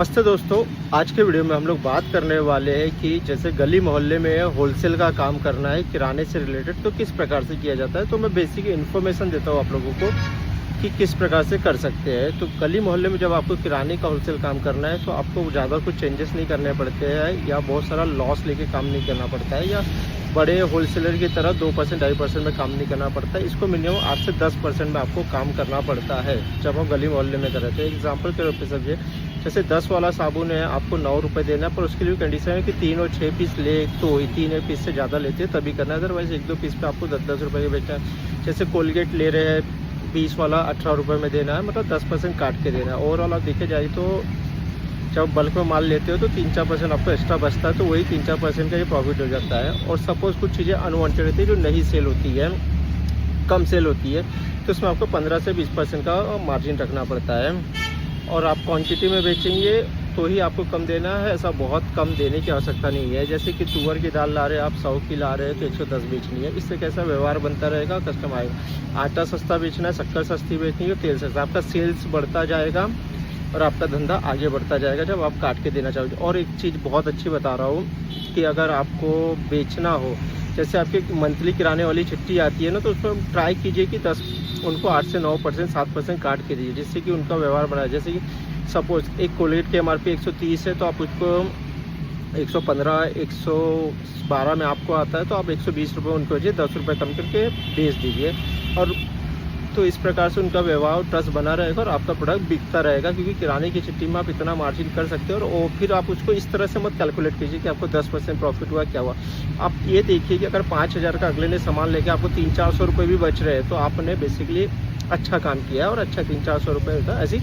नमस्ते दोस्तों, आज के वीडियो में हम लोग बात करने वाले हैं कि जैसे गली मोहल्ले में होलसेल का काम करना है किराने से रिलेटेड, तो किस प्रकार से किया जाता है। तो मैं बेसिक इन्फॉर्मेशन देता हूँ आप लोगों को कि किस प्रकार से कर सकते हैं। तो गली मोहल्ले में जब आपको किराने का होलसेल काम करना है तो आपको ज़्यादा कुछ चेंजेस नहीं करने पड़ते हैं या बहुत सारा लॉस लेके काम नहीं करना पड़ता है या बड़े होलसेलर की तरह 2% 2.5% में काम नहीं करना पड़ता है। इसको मिनिमम 8 से 10% में आपको काम करना पड़ता है जब हम गली मोहल्ले में कर रहे थे। एग्जाम्पल के रूप में समझिए, जैसे 10 वाला साबुन है, आपको 9 रुपये देना है, पर उसके लिए कंडीशन है कि 3 और 6 पीस ले तो 3 पीस से ज़्यादा लेते हैं तभी करना है, अदरवाइज़ 1-2 पीस पे आपको 10-10 रुपये के बेचना है। जैसे कोलगेट ले रहे हैं 20 वाला 18 रुपये में देना है, मतलब 10% काट के देना है। ओवरऑल आप देखे जाए तो जब बल्क में माल लेते हो तो 3-4% आपको एक्स्ट्रा बचता है, तो वही 3-4% का ये प्रॉफिट हो जाता है। और सपोज़ कुछ चीज़ें अनवांटेड रहती है जो नहीं सेल होती है, कम सेल होती है, तो उसमें आपको 15 से 20% का मार्जिन रखना पड़ता है। और आप क्वांटिटी में बेचेंगे तो ही आपको कम देना है, ऐसा बहुत कम देने की आवश्यकता नहीं है। जैसे कि तुअर की दाल ला रहे हैं आप 100 की ला रहे हैं तो 110 बेचनी है, इससे कैसा व्यवहार बनता रहेगा, कस्टमर आएगा। आटा सस्ता बेचना है, शक्कर सस्ती बेचनी है, तेल सस्ता, आपका सेल्स बढ़ता जाएगा और आपका धंधा आगे बढ़ता जाएगा जब आप काट के देना चाहोगे। और एक चीज़ बहुत अच्छी बता रहा हूँ कि अगर आपको बेचना हो, जैसे आपकी मंथली किराने वाली चिट्ठी आती है ना, तो उसमें ट्राई कीजिए कि उनको 8 से 9% 7% काट के दीजिए, जिससे कि उनका व्यवहार बढ़ाए। जैसे कि सपोज एक कोलगेट की MRP 130 है तो आप उसको 115 112 में आपको आता है तो आप 120 रुपये उनको 10 रुपये कम करके बेच दीजिए। और तो इस प्रकार से उनका व्यवहार ट्रस्ट बना रहेगा और आपका प्रोडक्ट बिकता रहेगा, क्योंकि किराने की चिट्ठी में आप इतना मार्जिन कर सकते हो। और फिर आप उसको इस तरह से मत कैलकुलेट कीजिए कि आपको 10% प्रॉफिट हुआ क्या हुआ। आप ये देखिए कि अगर 5,000 का अगले ने सामान लेके आपको 300-400 रुपये भी बच रहे हैं तो आपने बेसिकली अच्छा काम किया है और अच्छा 300-400 रुपये होता है ऐसी,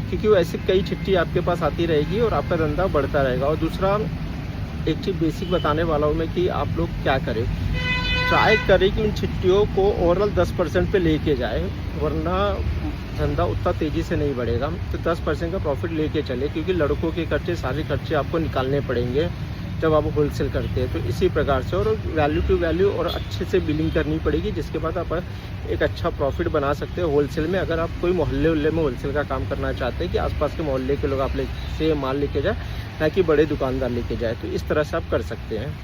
क्योंकि वो ऐसी कई चिट्ठी आपके पास आती रहेगी और आपका धंधा बढ़ता रहेगा। और दूसरा एक चीज़ बेसिक बताने वाला हूँ मैं कि आप लोग क्या करें, ट्राई करें कि उन चिट्ठियों को ओवरऑल 10% पे लेके जाए, वरना धंधा उतना तेज़ी से नहीं बढ़ेगा। तो 10% का प्रॉफिट लेके चले, क्योंकि लड़कों के खर्चे सारे खर्चे आपको निकालने पड़ेंगे जब आप होलसेल करते हैं। तो इसी प्रकार से और वैल्यू टू वैल्यू और अच्छे से बिलिंग करनी पड़ेगी, जिसके बाद आप एक अच्छा प्रॉफिट बना सकते हो होलसेल में। अगर आप कोई मोहल्ले में होलसेल का काम करना चाहते हैं कि आसपास के मोहल्ले के लोग आप से माल लेके जाए, ना कि बड़े दुकानदार लेके जाए, तो इस तरह से आप कर सकते हैं।